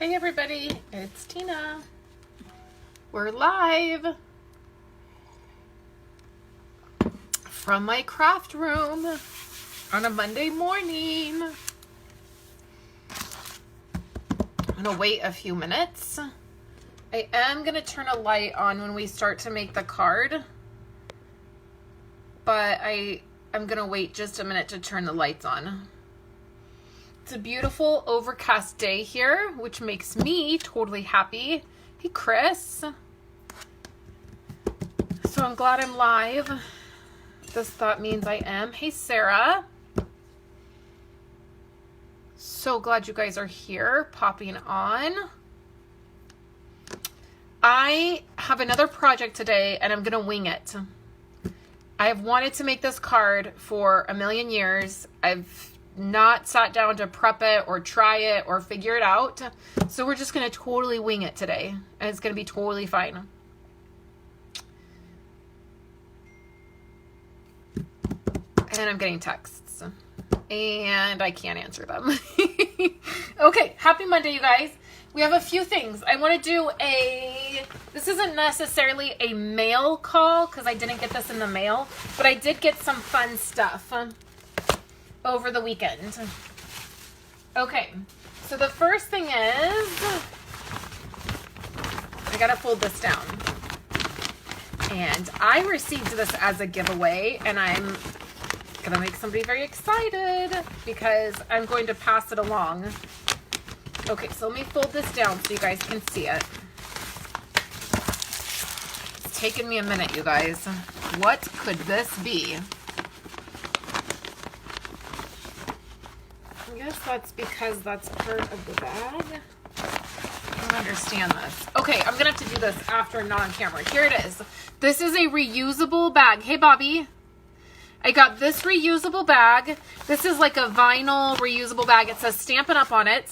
Hey everybody, it's Tina. We're live from my craft room on a Monday morning. I'm gonna wait a few minutes. I am gonna turn a light on when we start to make the card, but I'm gonna wait just a minute to turn the lights on. It's a beautiful overcast day here, which makes me totally happy. Hey, Chris. So I'm glad I'm live. This thought means I am. Hey, Sarah. So glad you guys are here, popping on. I have another project today, and I'm going to wing it. I have wanted to make this card for a million years. I've not sat down to prep it or try it or figure it out. So we're just going to totally wing it today. And it's going to be totally fine. And I'm getting texts. And I can't answer them. Okay, happy Monday, you guys. We have a few things. I want to do this isn't necessarily a mail call because I didn't get this in the mail. But I did get some fun stuff over the weekend. Okay, so the first thing is, I gotta fold this down. And I received this as a giveaway, and I'm gonna make somebody very excited because I'm going to pass it along. Okay, so let me fold this down so you guys can see it. It's taken me a minute, you guys. What could this be? I guess that's because that's part of the bag. I don't understand this. Okay, I'm gonna have to do this after, not on camera. Here it is. This is a reusable bag. Hey, Bobby. I got this reusable bag. This is like a vinyl reusable bag. It says Stampin' Up! On it.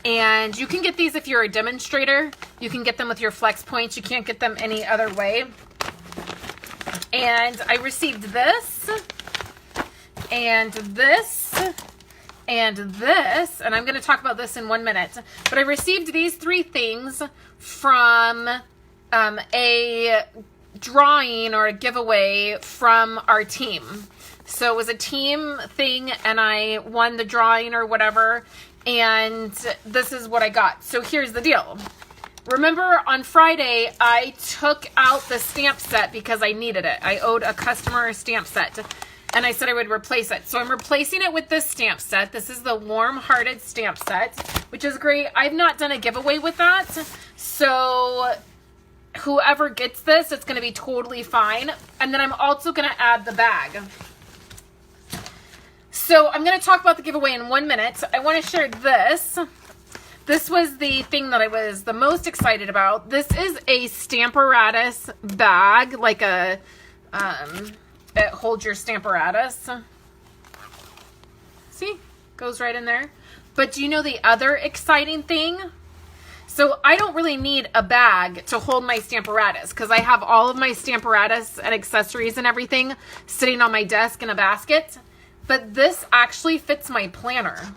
And you can get these if you're a demonstrator. You can get them with your flex points. You can't get them any other way. And I received this. And this. And this, and I'm going to talk about this in 1 minute, but I received these three things from a drawing or a giveaway from our team. So it was a team thing, and I won the drawing or whatever, and this is what I got. So here's the deal. Remember on Friday, I took out the stamp set because I needed it. I owed a customer a stamp set. And I said I would replace it. So I'm replacing it with this stamp set. This is the warm-hearted stamp set, which is great. I've not done a giveaway with that. So whoever gets this, it's going to be totally fine. And then I'm also going to add the bag. So I'm going to talk about the giveaway in 1 minute. I want to share this. This was the thing that I was the most excited about. This is a Stamparatus bag, like a... it holds your Stamparatus. See? Goes right in there. But do you know the other exciting thing? So I don't really need a bag to hold my Stamparatus because I have all of my Stamparatus and accessories and everything sitting on my desk in a basket. But this actually fits my planner.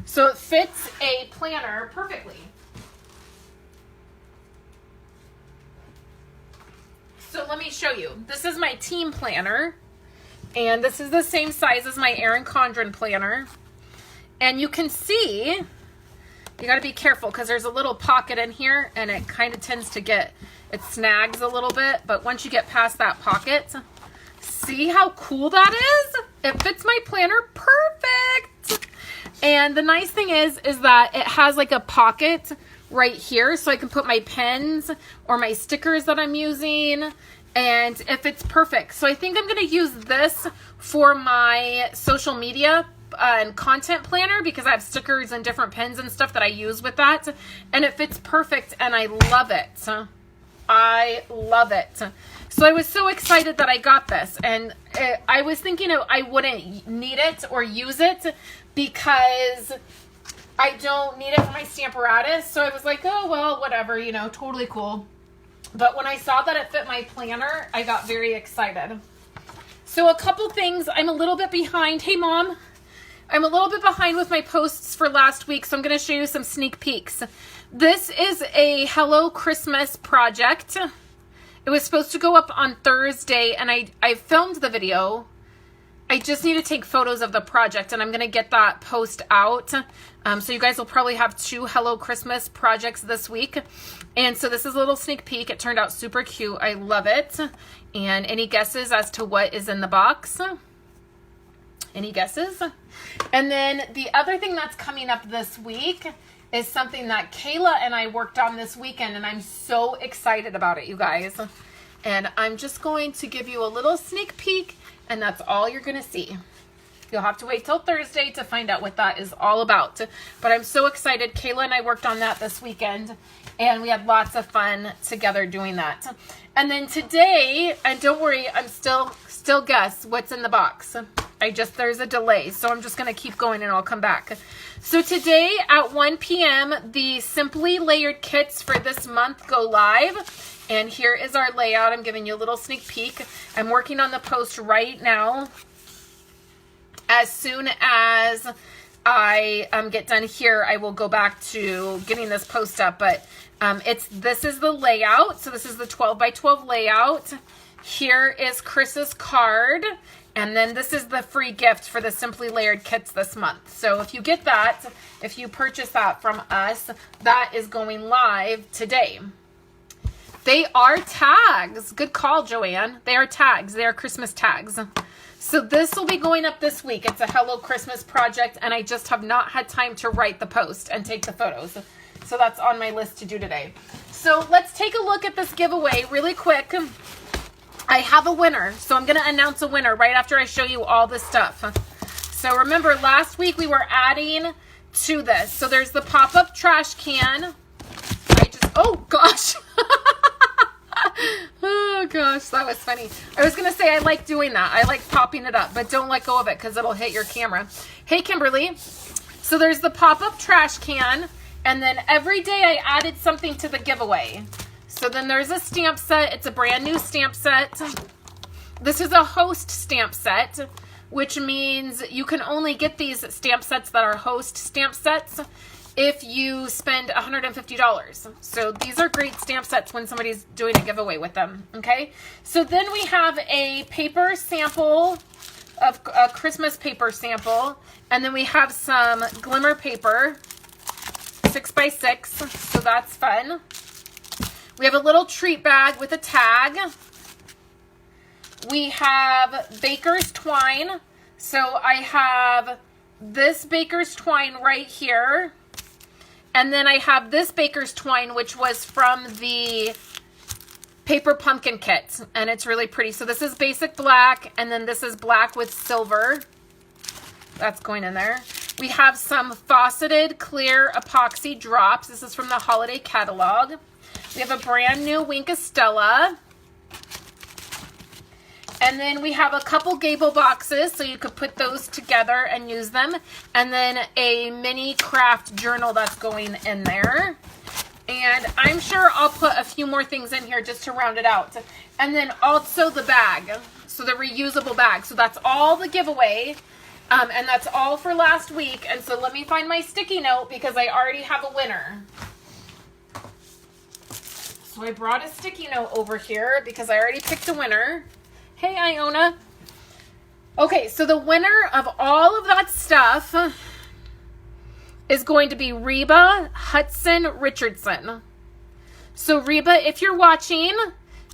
So it fits a planner perfectly. So let me show you. This is my team planner, and this is the same size as my Erin Condren planner. And you can see, you got to be careful because there's a little pocket in here, and it kind of tends to it snags a little bit. But once you get past that pocket, see how cool that is? It fits my planner perfect. And the nice thing is that it has like a pocket right here, so I can put my pens or my stickers that I'm using, and if it's perfect. So I think I'm going to use this for my social media and content planner because I have stickers and different pens and stuff that I use with that, and it fits perfect, and I love it. I love it. So I was so excited that I got this, and I was thinking I wouldn't need it or use it because I don't need it for my Stamparatus, so I was like, oh, well, whatever, you know, totally cool. But when I saw that it fit my planner, I got very excited. So a couple things, I'm a little bit behind. Hey, Mom. I'm a little bit behind with my posts for last week, so I'm going to show you some sneak peeks. This is a Hello Christmas project. It was supposed to go up on Thursday, and I filmed the video. I just need to take photos of the project, and I'm going to get that post out. So you guys will probably have 2 Hello Christmas projects this week. And so this is a little sneak peek. It turned out super cute. I love it. And any guesses as to what is in the box? Any guesses? And then the other thing that's coming up this week is something that Kayla and I worked on this weekend, and I'm so excited about it, you guys. And I'm just going to give you a little sneak peek, and that's all you're going to see. You'll have to wait till Thursday to find out what that is all about. But I'm so excited. Kayla and I worked on that this weekend, and we had lots of fun together doing that. And then today, and don't worry, I'm still guess what's in the box. There's a delay, so I'm just going to keep going and I'll come back. So today at 1 p.m., the Simply Layered kits for this month go live. And here is our layout. I'm giving you a little sneak peek. I'm working on the post right now. As soon as I get done here, I will go back to getting this post up. But this is the layout. So this is the 12 by 12 layout. Here is Chris's card. And then this is the free gift for the Simply Layered kits this month. So if you get that, if you purchase that from us, that is going live today. They are tags. Good call, Joanne. They are tags. They are Christmas tags. So this will be going up this week. It's a Hello Christmas project, and I just have not had time to write the post and take the photos. So that's on my list to do today. So let's take a look at this giveaway really quick. I have a winner, so I'm going to announce a winner right after I show you all this stuff. So remember, last week we were adding to this. So there's the pop-up trash can. Oh gosh. Oh gosh, that was funny. I was going to say I like doing that. I like popping it up, but don't let go of it because it'll hit your camera. Hey, Kimberly. So there's the pop-up trash can, and then every day I added something to the giveaway. So then there's a stamp set. It's a brand new stamp set. This is a host stamp set, which means you can only get these stamp sets that are host stamp sets if you spend $150. So these are great stamp sets when somebody's doing a giveaway with them, okay? So then we have a paper sample, of a Christmas paper sample, and then we have some glimmer paper, 6x6, so that's fun. We have a little treat bag with a tag. We have baker's twine. So I have this baker's twine right here. And then I have this baker's twine, which was from the paper pumpkin kit. And it's really pretty. So this is basic black, and then this is black with silver. That's going in there. We have some faceted clear epoxy drops. This is from the holiday catalog. We have a brand new Wink of Stella. And then we have a couple gable boxes, so you could put those together and use them. And then a mini craft journal that's going in there. And I'm sure I'll put a few more things in here just to round it out. And then also the bag, so the reusable bag. So that's all the giveaway. And that's all for last week. And so let me find my sticky note because I already have a winner. So I brought a sticky note over here because I already picked a winner. Hey, Iona. Okay, so the winner of all of that stuff is going to be Reba Hudson Richardson. So Reba, if you're watching,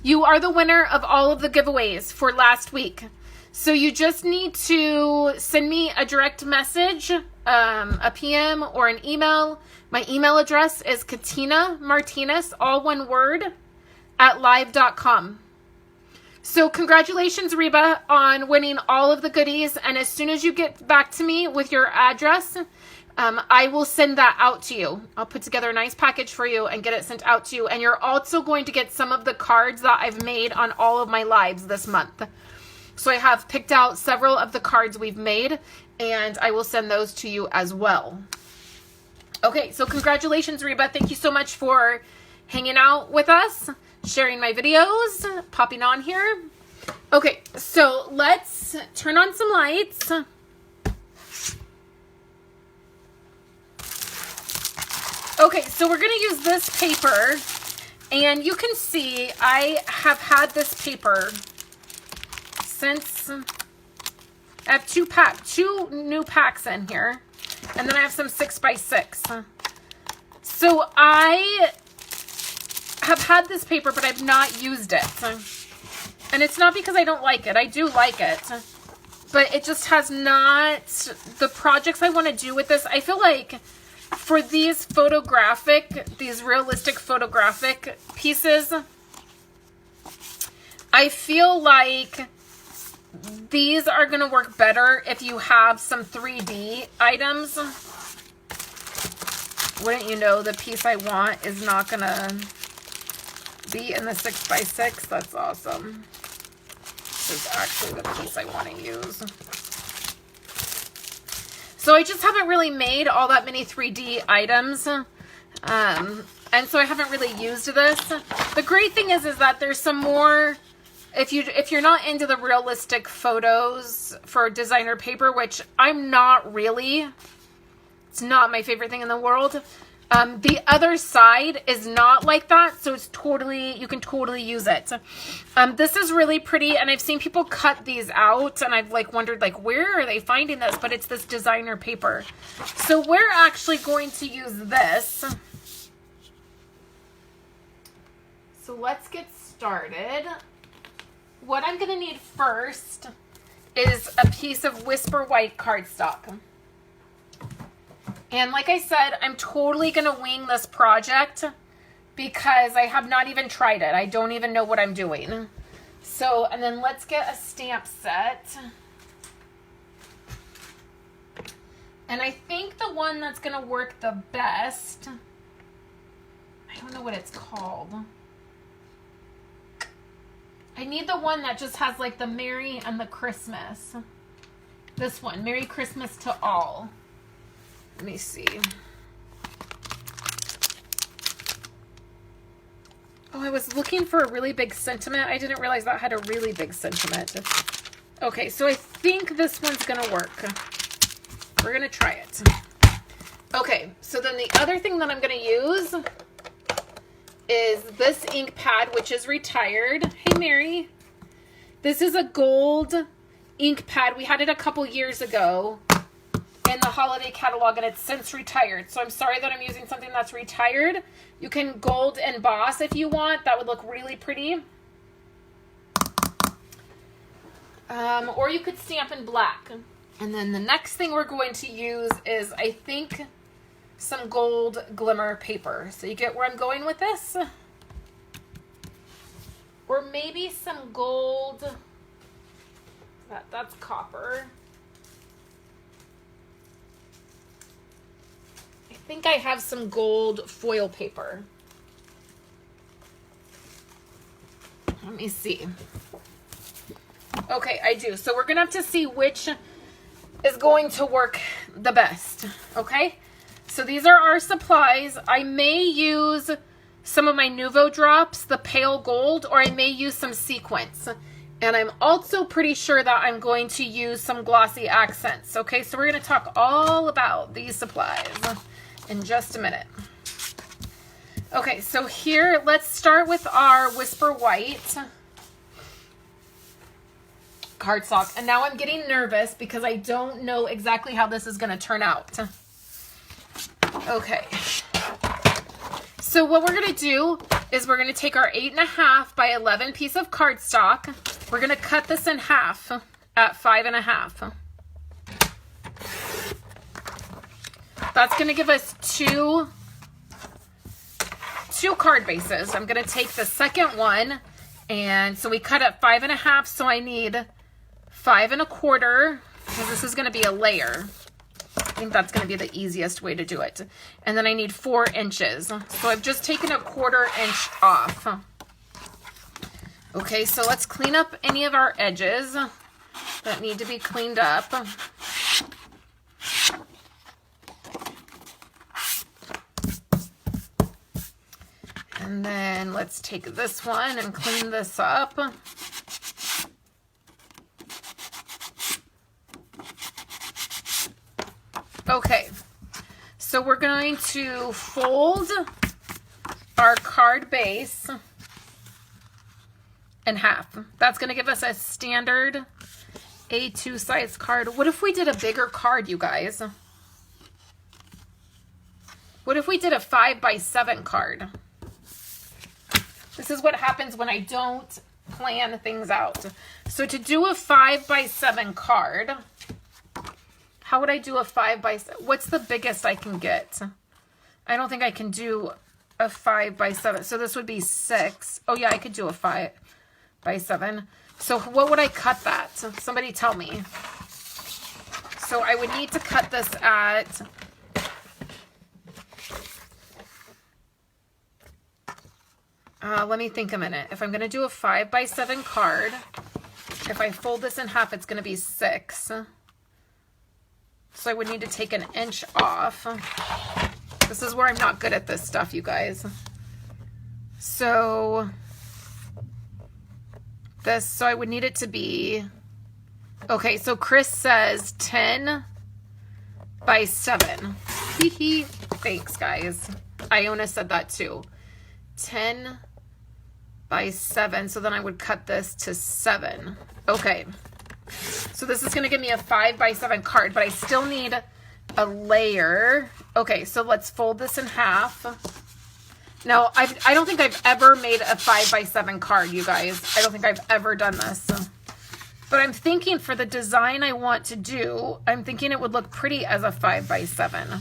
you are the winner of all of the giveaways for last week. So you just need to send me a direct message, a PM or an email. My email address is Katina Martinez, all one word, @live.com. So congratulations, Reba, on winning all of the goodies. And as soon as you get back to me with your address, I will send that out to you. I'll put together a nice package for you and get it sent out to you. And you're also going to get some of the cards that I've made on all of my lives this month. So I have picked out several of the cards we've made, and I will send those to you as well. Okay, so congratulations, Reba. Thank you so much for hanging out with us, sharing my videos, popping on here. Okay, so let's turn on some lights. Okay, so we're going to use this paper, and you can see I have had this paper since, I have two new packs in here, and then I have some 6x6. So I have had this paper, but I've not used it. And it's not because I don't like it. I do like it. But it just has not, the projects I want to do with this, I feel like for these realistic photographic pieces, I feel like these are going to work better if you have some 3D items. Wouldn't you know, the piece I want is not going to be in the 6x6. That's awesome. This is actually the piece I want to use. So I just haven't really made all that many 3D items. And so I haven't really used this. The great thing is that there's some more, if you're not into the realistic photos for designer paper, which I'm not really, it's not my favorite thing in the world. The other side is not like that, so it's totally, you can totally use it. This is really pretty, and I've seen people cut these out, and I've like wondered like, where are they finding this? But it's this designer paper. So we're actually going to use this. So let's get started. What I'm gonna need first is a piece of Whisper White cardstock. And like I said, I'm totally going to wing this project because I have not even tried it. I don't even know what I'm doing. So, and then let's get a stamp set. And I think the one that's going to work the best, I don't know what it's called. I need the one that just has like the Merry and the Christmas. This one, Merry Christmas to All. Let me see. Oh, I was looking for a really big sentiment. I didn't realize that had a really big sentiment. Okay, so I think this one's going to work. We're going to try it. Okay, so then the other thing that I'm going to use is this ink pad, which is retired. Hey, Mary. This is a gold ink pad. We had it a couple years ago in the holiday catalog, and it's since retired. So I'm sorry that I'm using something that's retired. You can gold emboss if you want. That would look really pretty. Or you could stamp in black. And then the next thing we're going to use is, I think, some gold glimmer paper. So you get where I'm going with this? Or maybe some gold, that's copper. I think I have some gold foil paper. Let me see. Okay, I do. So we're going to have to see which is going to work the best. Okay? So these are our supplies. I may use some of my Nuvo drops, the pale gold, or I may use some sequins. And I'm also pretty sure that I'm going to use some glossy accents. Okay, so we're going to talk all about these supplies in just a minute. Okay, so here, let's start with our Whisper White cardstock. And now I'm getting nervous because I don't know exactly how this is going to turn out. Okay. So what we're going to do is we're going to take our 8.5 by 11 piece of cardstock. We're going to cut this in half at 5.5. That's going to give us two card bases. I'm going to take the second one, and so we cut at 5.5, so I need 5.25, because this is going to be a layer. I think that's going to be the easiest way to do it. And then I need 4 inches. So I've just taken a 1/4 inch off. Okay, so let's clean up any of our edges that need to be cleaned up. And then let's take this one and clean this up. Okay, So we're going to fold our card base in half. That's going to give us a standard A2 size card. What if we did a bigger card, you guys? What if we did a 5x7 card? This is what happens when I don't plan things out. So to do a 5x7 card, how would I do a 5x7? What's the biggest I can get? I don't think I can do a 5x7. So this would be 6. Oh yeah, I could do a 5x7. So what would I cut that? Somebody tell me. So I would need to cut this at... let me think a minute. If I'm going to do a 5x7 card, if I fold this in half, it's going to be 6. So I would need to take an inch off. This is where I'm not good at this stuff, you guys. So I would need it to be, okay, so Chris says 10 by 7. Hee. Thanks, guys. Iona said that too. 10 by 7. So then I would cut this to 7. Okay. So this is going to give me a 5x7 card, but I still need a layer. Okay, so let's fold this in half. Now, I don't think I've ever made a 5x7 card, you guys. I don't think I've ever done this. But I'm thinking for the design I want to do, I'm thinking it would look pretty as a 5x7.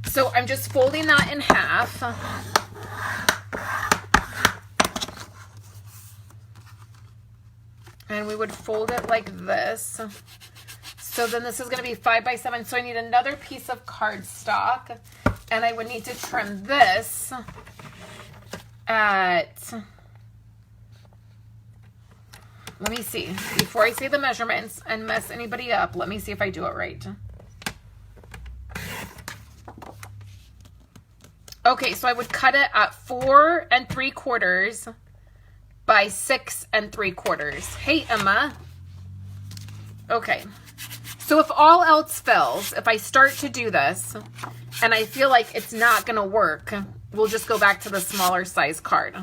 So I'm just folding that in half. And we would fold it like this. So then this is going to be 5x7. So I need another piece of cardstock. And I would need to trim this at, let me see. Before I say the measurements and mess anybody up, let me see if I do it right. Okay, so I would cut it at 4 3/4 by 6 3/4. Hey, Emma. Okay. So if all else fails, if I start to do this and I feel like it's not going to work, we'll just go back to the smaller size card.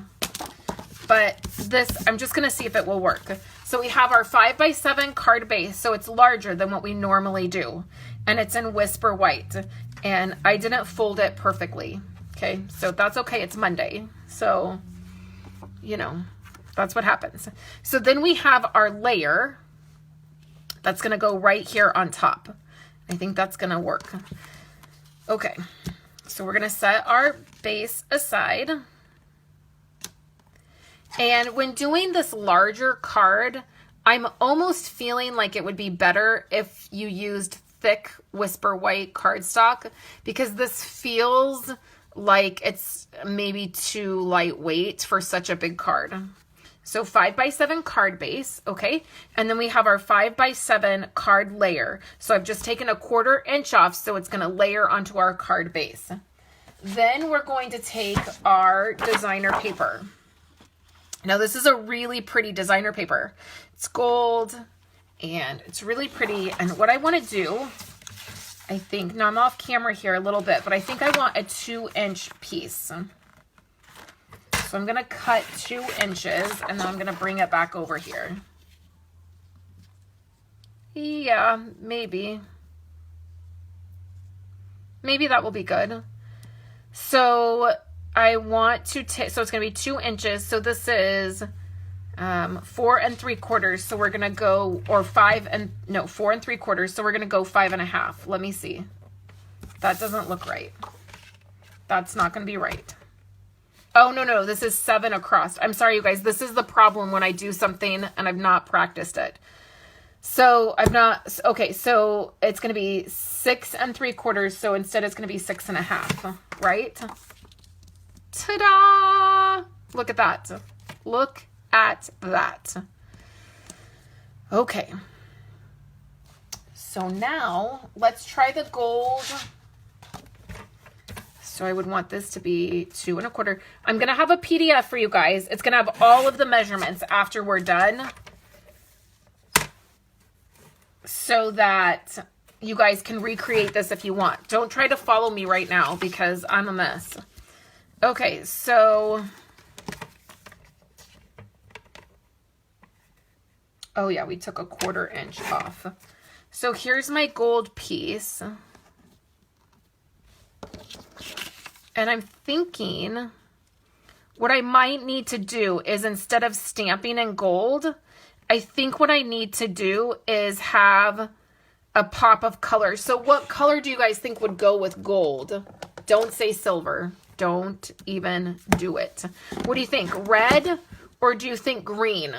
But this, I'm just going to see if it will work. So we have our 5x7 card base. So it's larger than what we normally do. And it's in Whisper White. And I didn't fold it perfectly. Okay, so that's okay. It's Monday. So, you know, that's what happens. So then we have our layer that's going to go right here on top. I think that's going to work. Okay, so we're going to set our base aside. And when doing this larger card, I'm almost feeling like it would be better if you used thick Whisper White cardstock, because this feels like it's maybe too lightweight for such a big card. So 5x7 card base, okay? And then we have our 5x7 card layer. So I've just taken a 1/4 inch off, so it's gonna layer onto our card base. Then we're going to take our designer paper. Now this is a really pretty designer paper. It's gold and it's really pretty. And what I wanna do, I think, now I'm off camera here a little bit, but I think I want a 2-inch piece. So I'm going to cut 2 inches and then I'm going to bring it back over here. Yeah, maybe. Maybe that will be good. So I want to take, so it's going to be 2 inches. So this is 4 3/4. So we're going to go, or 4 3/4. So we're going to go 5.5. Let me see. That doesn't look right. That's not going to be right. Oh, no, this is 7 across. I'm sorry, you guys. This is the problem when I do something and I've not practiced it. So I've not, okay, so it's going to be 6 3/4. So instead it's going to be 6.5, right? Ta-da! Look at that. Look at that. Okay. So now let's try the gold. So I would want this to be 2 1/4. I'm going to have a PDF for you guys. It's going to have all of the measurements after we're done, so that you guys can recreate this if you want. Don't try to follow me right now because I'm a mess. Okay, so... Oh yeah, we took a 1/4 inch off. So here's my gold piece. And I'm thinking what I might need to do is, instead of stamping in gold, I think what I need to do is have a pop of color. So what color do you guys think would go with gold? Don't say silver. Don't even do it. What do you think? Red or do you think green?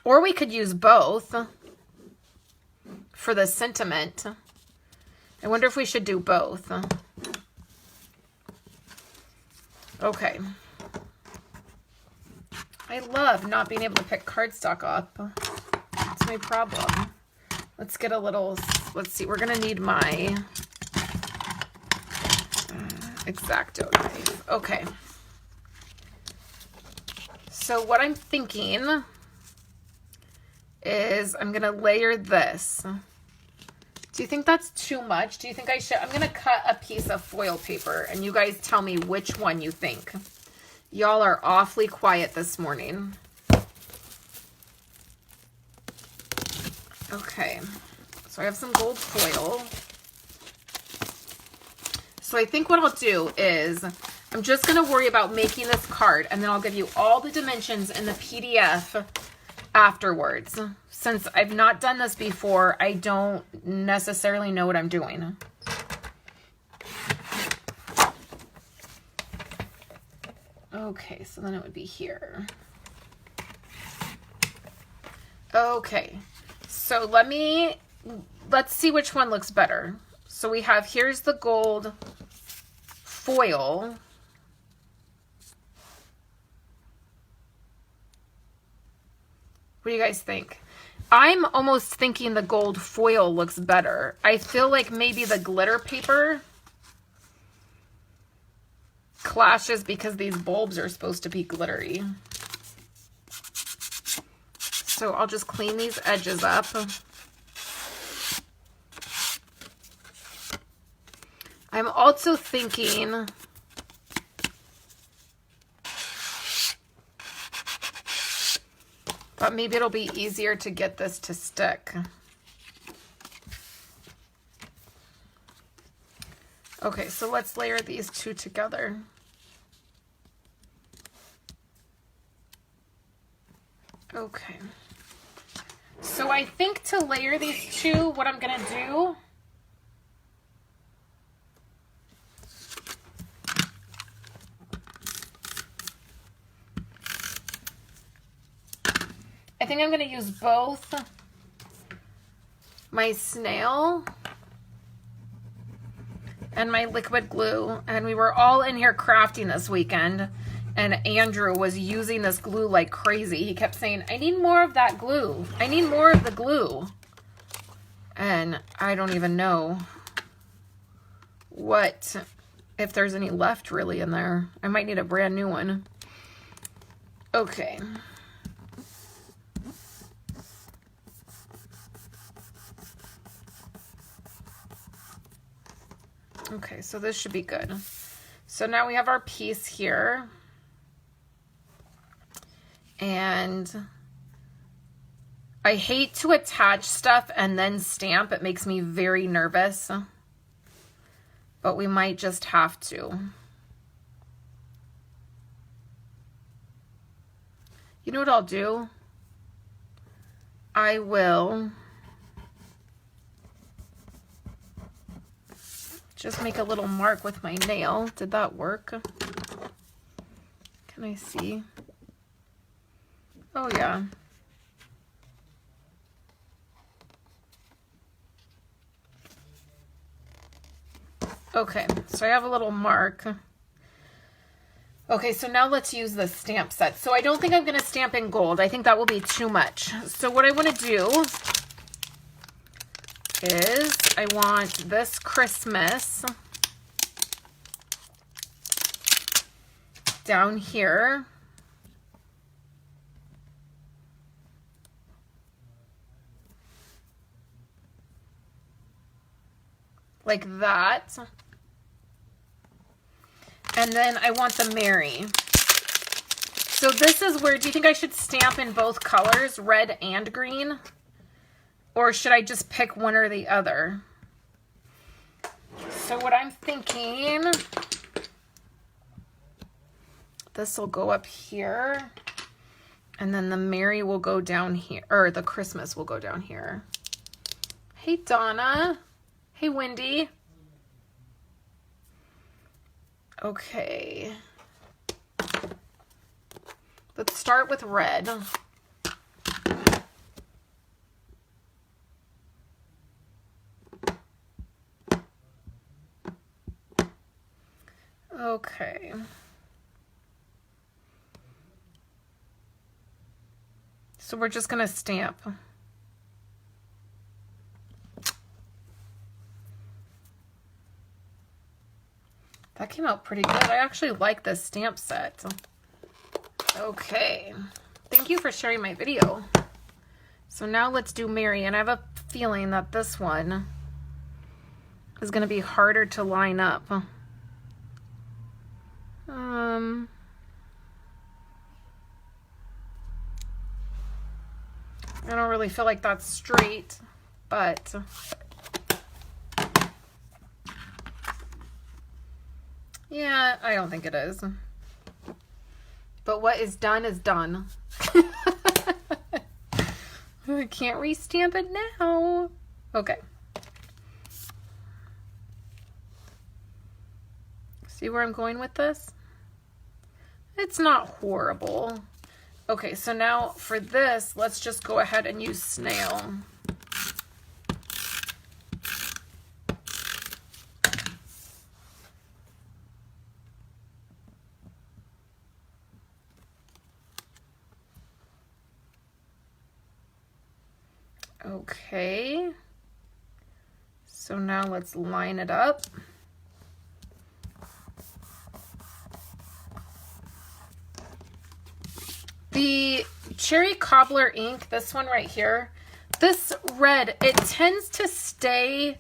Or we could use both for the sentiment. I wonder if we should do both. Okay. I love not being able to pick cardstock up. That's my problem. Let's get a little, let's see, we're gonna need my X-Acto knife. Okay. So what I'm thinking is I'm gonna layer this. Do you think that's too much? Do you think I should? I'm gonna cut a piece of foil paper and you guys tell me which one you think. Y'all are awfully quiet this morning. Okay, so I have some gold foil. So I think what I'll do is I'm just gonna worry about making this card and then I'll give you all the dimensions in the PDF afterwards. Since I've not done this before, I don't necessarily know what I'm doing. Okay, so then it would be here. Okay, so let's see which one looks better. So we have, here's the gold foil. What do you guys think? I'm almost thinking the gold foil looks better. I feel like maybe the glitter paper clashes because these bulbs are supposed to be glittery. So I'll just clean these edges up. I'm also thinking but maybe it'll be easier to get this to stick. Okay, so let's layer these two together. Okay. So I think to layer these two, what I'm gonna do I think I'm going to use both my snail and my liquid glue. And we were all in here crafting this weekend. And Andrew was using this glue like crazy. He kept saying, I need more of that glue. I need more of the glue. And I don't even know if there's any left really in there. I might need a brand new one. Okay. Okay, so this should be good. So now we have our piece here. And I hate to attach stuff and then stamp. It makes me very nervous. But we might just have to. You know what I'll do? I will just make a little mark with my nail. Did that work? Can I see? Oh yeah. Okay, so I have a little mark. Okay, so now let's use the stamp set. So I don't think I'm going to stamp in gold. I think that will be too much. So what I want to do is I want this Christmas down here. like that. And then I want the Mary. So this is where, do you think I should stamp in both colors, red and green? Or should I just pick one or the other? So what I'm thinking, this will go up here. And then the Mary will go down here, or the Christmas will go down here. Hey, Donna. Hey, Wendy. Okay. Let's start with red. Okay. So we're just going to stamp. That came out pretty good. I actually like this stamp set. Okay. Thank you for sharing my video. So now let's do Mary. And I have a feeling that this one is going to be harder to line up. I don't really feel like that's straight, but yeah, I don't think it is. But what is done is done. I can't restamp it now. Okay. See where I'm going with this? It's not horrible. Okay, so now for this, let's just go ahead and use snail. Okay. So now let's line it up. The Cherry Cobbler ink, this one right here, this red, it tends to stay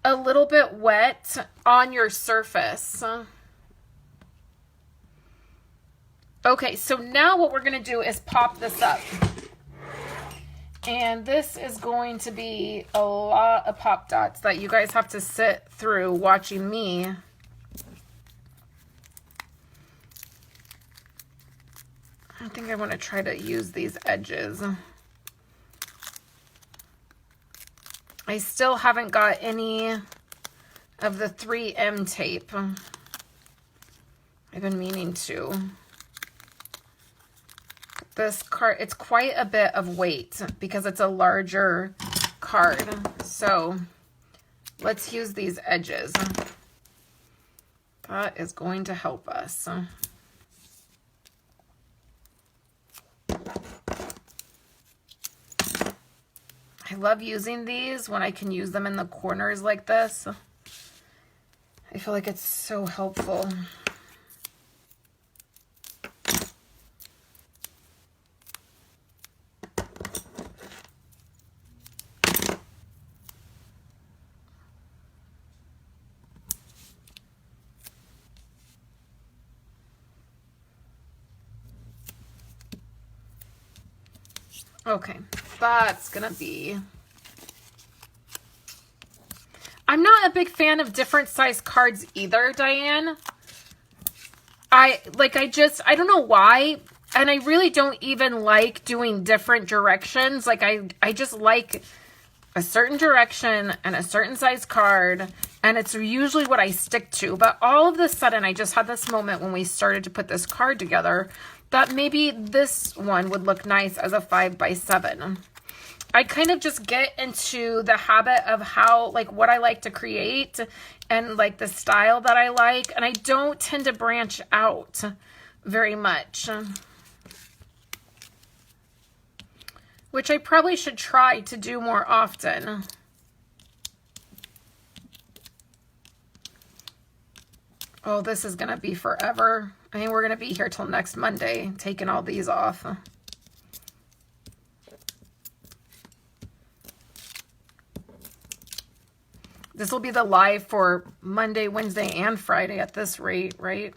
a little bit wet on your surface. Okay, so now what we're going to do is pop this up. And this is going to be a lot of pop dots that you guys have to sit through watching me. I think I want to try to use these edges. I still haven't got any of the 3M tape. I've been meaning to. This card, it's quite a bit of weight because it's a larger card. So let's use these edges. That is going to help us. I love using these when I can use them in the corners like this. I feel like it's so helpful. Okay, that's gonna be... I'm not a big fan of different size cards either, Diane. I don't know why, and I really don't even like doing different directions. Like, I just like a certain direction and a certain size card, and it's usually what I stick to. But all of a sudden, I just had this moment when we started to put this card together that maybe this one would look nice as a 5x7. I kind of just get into the habit of how, like, what I like to create and, like, the style that I like. And I don't tend to branch out very much, which I probably should try to do more often. Oh, this is going to be forever. I think we're going to be here till next Monday, taking all these off. This will be the live for Monday, Wednesday, and Friday at this rate, right?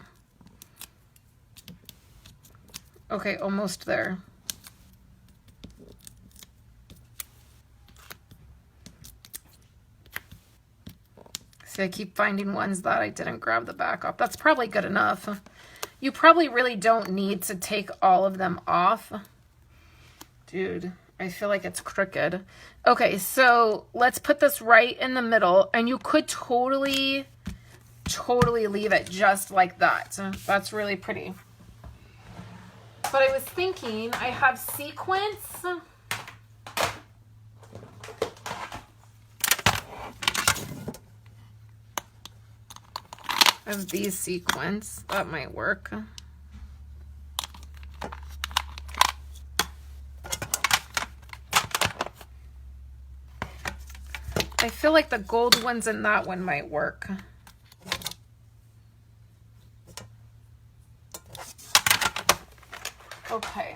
Okay, almost there. See, I keep finding ones that I didn't grab the back off. That's probably good enough. You probably really don't need to take all of them off. Dude, I feel like it's crooked. Okay, so let's put this right in the middle, and you could totally leave it just like that. That's really pretty. But I was thinking, I have sequins. Of these sequins, that might work. I feel like the gold ones in that one might work. Okay,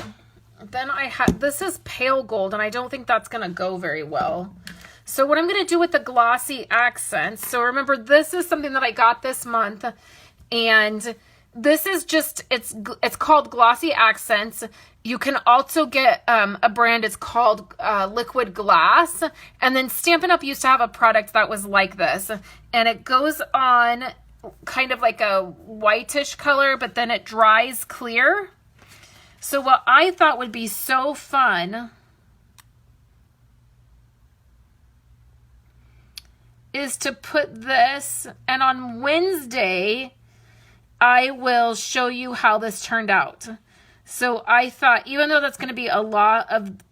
then I have, this is pale gold, and I don't think that's gonna go very well. So what I'm going to do with the glossy accents, so remember this is something that I got this month, and this is just, it's called Glossy Accents. You can also get a brand, it's called Liquid Glass, and then Stampin' Up! Used to have a product that was like this, and it goes on kind of like a whitish color, but then it dries clear. So what I thought would be so fun is to put this, and on Wednesday, I will show you how this turned out. So I thought, even though that's going to be a lot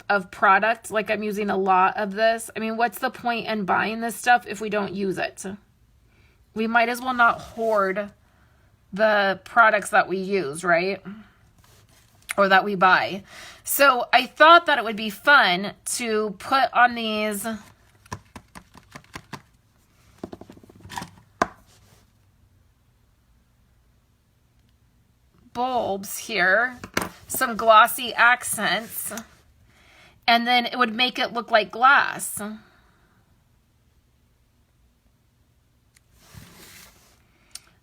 of product, like I'm using a lot of this, I mean, what's the point in buying this stuff if we don't use it? We might as well not hoard the products that we use, right? Or that we buy. So I thought that it would be fun to put on these bulbs here, some glossy accents, and then it would make it look like glass.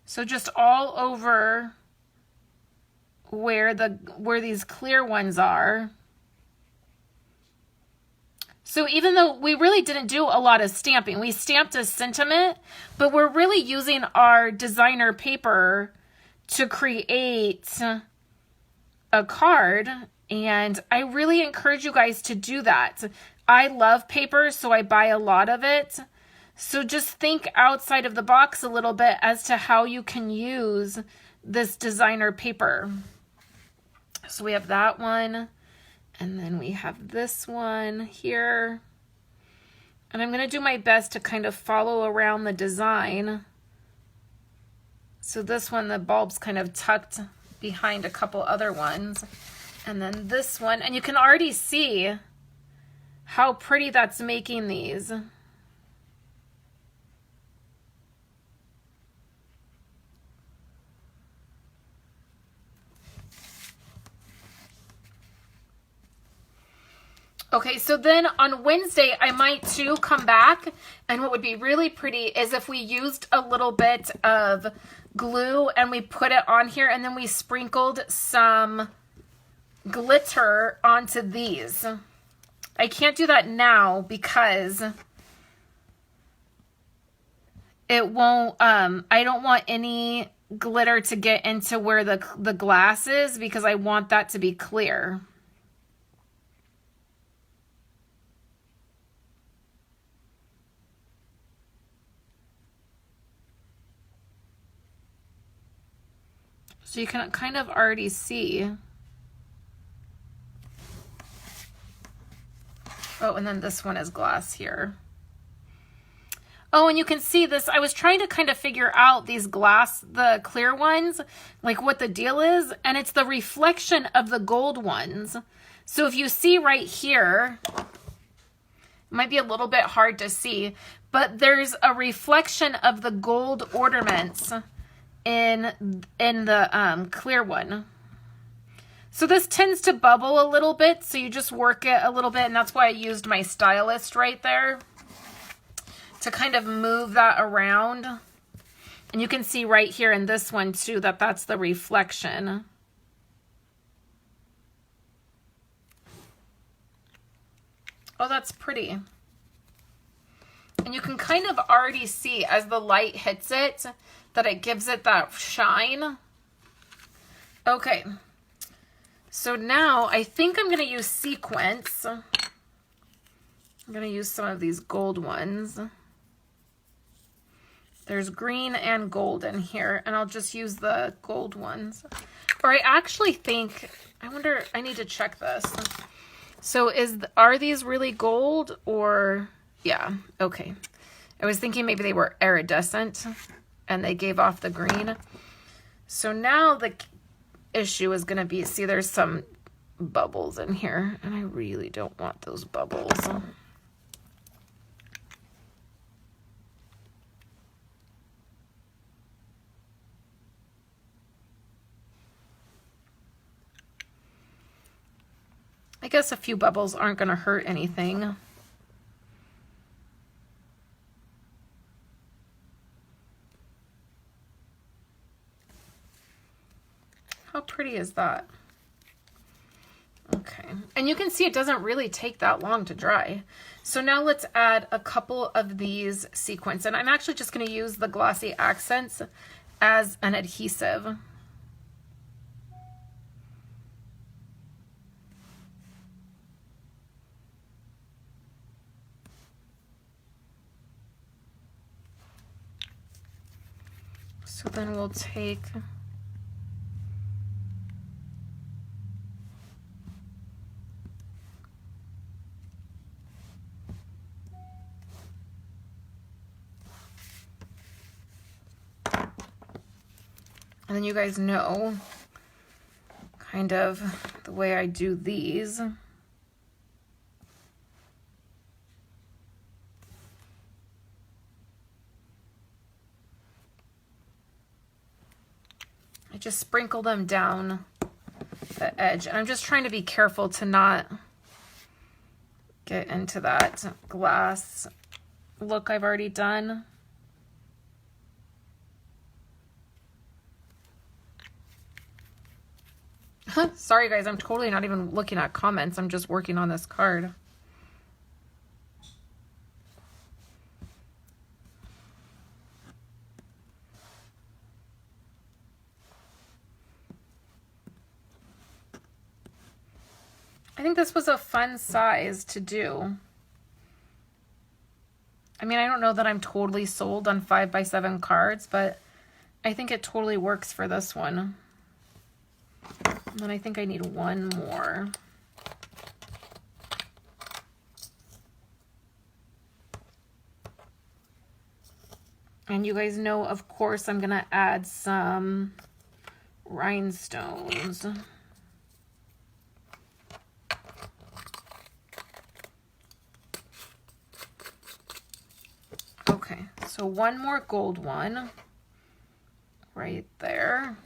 So just all over where these clear ones are. So even though we really didn't do a lot of stamping, we stamped a sentiment, but we're really using our designer paper to create a card, and I really encourage you guys to do that. I love paper, so I buy a lot of it. So just think outside of the box a little bit as to how you can use this designer paper. So we have that one, and then we have this one here. And I'm going to do my best to kind of follow around the design. So this one, the bulb's kind of tucked behind a couple other ones. And then this one, and you can already see how pretty that's making these. Okay, so then on Wednesday, I might too come back, and what would be really pretty is if we used a little bit of glue and we put it on here, and then we sprinkled some glitter onto these. I can't do that now because it won't, I don't want any glitter to get into where the glass is, because I want that to be clear. So you can kind of already see. Oh, and then this one is glass here. Oh, and you can see this. I was trying to kind of figure out these glass, the clear ones, like what the deal is. And it's the reflection of the gold ones. So if you see right here, it might be a little bit hard to see, but there's a reflection of the gold ornaments in the clear one. So this tends to bubble a little bit, so you just work it a little bit, and that's why I used my stylist right there to kind of move that around. And you can see right here in this one too that that's the reflection. Oh, that's pretty. And you can kind of already see as the light hits it that it gives it that shine. Okay. So now I think I'm going to use sequins. I'm going to use some of these gold ones. There's green and gold in here, and I'll just use the gold ones. Or I actually think, I wonder, I need to check this. So are these really gold or, yeah, okay. I was thinking maybe they were iridescent and they gave off the green. So now the issue is going to be, see there's some bubbles in here and I really don't want those bubbles. I guess a few bubbles aren't going to hurt anything. How pretty is that? Okay. And you can see it doesn't really take that long to dry. So now let's add a couple of these sequins. And I'm actually just going to use the glossy accents as an adhesive. So then we'll take and then you guys know kind of the way I do these. I just sprinkle them down the edge. And I'm just trying to be careful to not get into that glass look I've already done. Sorry guys, I'm totally not even looking at comments. I'm just working on this card. I think this was a fun size to do. I mean, I don't know that I'm totally sold on 5x7 cards, but I think it totally works for this one. And then I think I need one more. And you guys know, of course, I'm going to add some rhinestones. Okay, so one more gold one right there.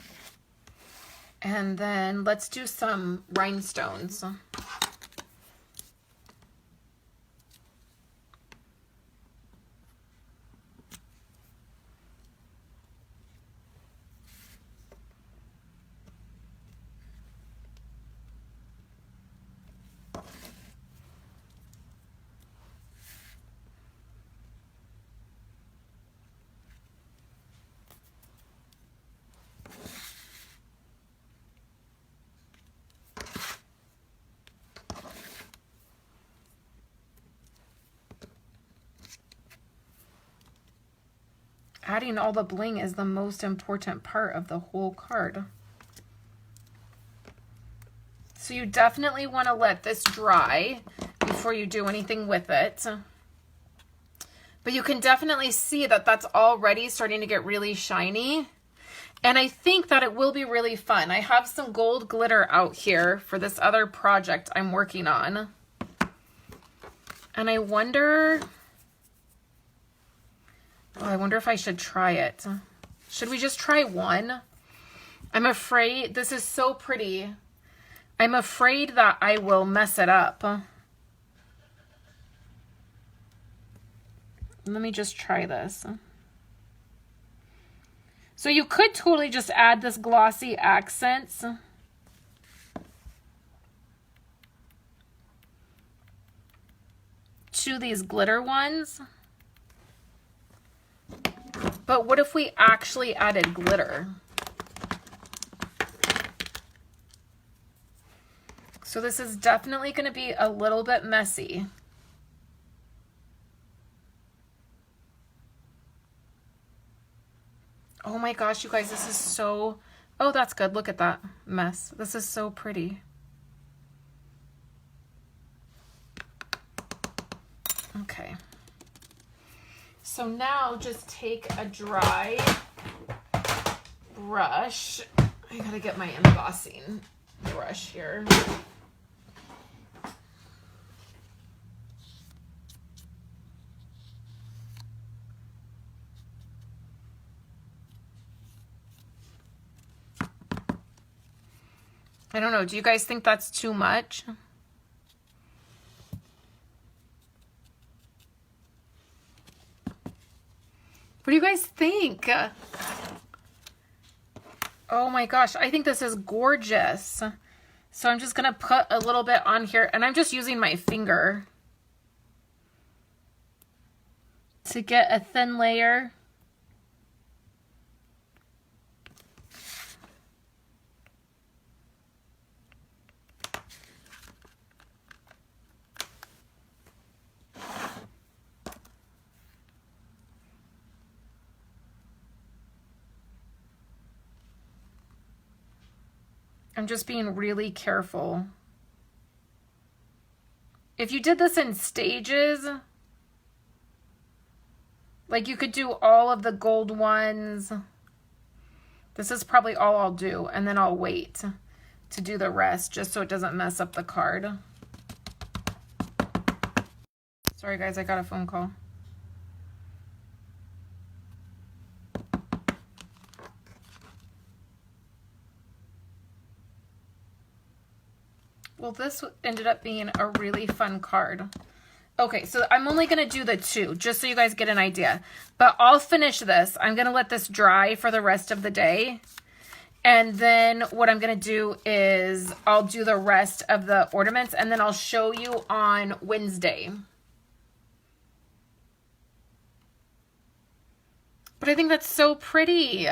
And then let's do some rhinestones. Adding all the bling is the most important part of the whole card. So you definitely want to let this dry before you do anything with it. But you can definitely see that that's already starting to get really shiny. And I think that it will be really fun. I have some gold glitter out here for this other project I'm working on. And I wonder... oh, I wonder if I should try it. Should we just try one? I'm afraid this is so pretty. I'm afraid that I will mess it up. Let me just try this. So you could totally just add this glossy accents. To these glitter ones. But what if we actually added glitter? So this is definitely going to be a little bit messy. Oh my gosh, you guys, this is so... Oh, that's good. Look at that mess. This is so pretty. Okay. So now just take a dry brush. I gotta get my embossing brush here. I don't know. Do you guys think that's too much? What do you guys think? Oh my gosh, I think this is gorgeous. So I'm just gonna put a little bit on here, and I'm just using my finger to get a thin layer. I'm just being really careful. If you did this in stages, like you could do all of the gold ones. This is probably all I'll do, and then I'll wait to do the rest just so it doesn't mess up the card. Sorry guys, I got a phone call. Well, this ended up being a really fun card. Okay, so I'm only going to do the two, just so you guys get an idea. But I'll finish this. I'm going to let this dry for the rest of the day. And then what I'm going to do is I'll do the rest of the ornaments, and then I'll show you on Wednesday. But I think that's so pretty.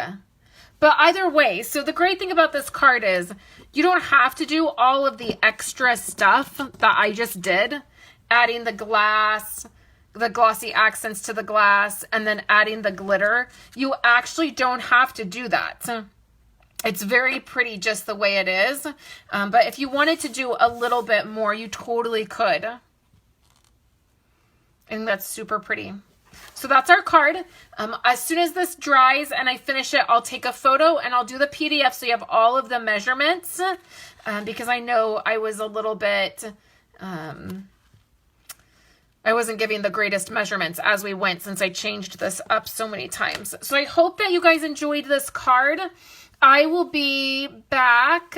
But either way, so the great thing about this card is you don't have to do all of the extra stuff that I just did. Adding the glass, the glossy accents to the glass, and then adding the glitter. You actually don't have to do that. It's very pretty just the way it is. But if you wanted to do a little bit more, you totally could. And that's super pretty. So that's our card. As soon as this dries and I finish it, I'll take a photo and I'll do the PDF so you have all of the measurements. Because I know I was a little bit... I wasn't giving the greatest measurements as we went since I changed this up so many times. So I hope that you guys enjoyed this card. I will be back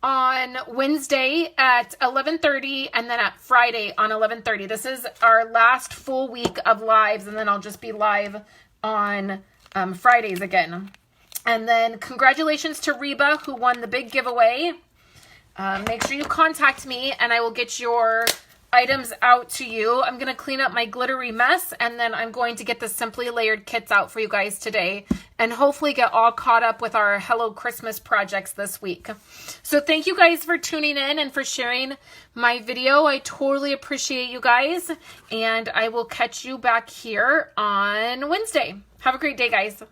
on Wednesday at 11:30 and then at Friday on 11:30. This is our last full week of lives, and then I'll just be live on Fridays again. And then congratulations to Reba, who won the big giveaway. Make sure you contact me and I will get your items out to you. I'm going to clean up my glittery mess, and then I'm going to get the Simply Layered kits out for you guys today and hopefully get all caught up with our Hello Christmas projects this week. So thank you guys for tuning in and for sharing my video. I totally appreciate you guys, and I will catch you back here on Wednesday. Have a great day, guys.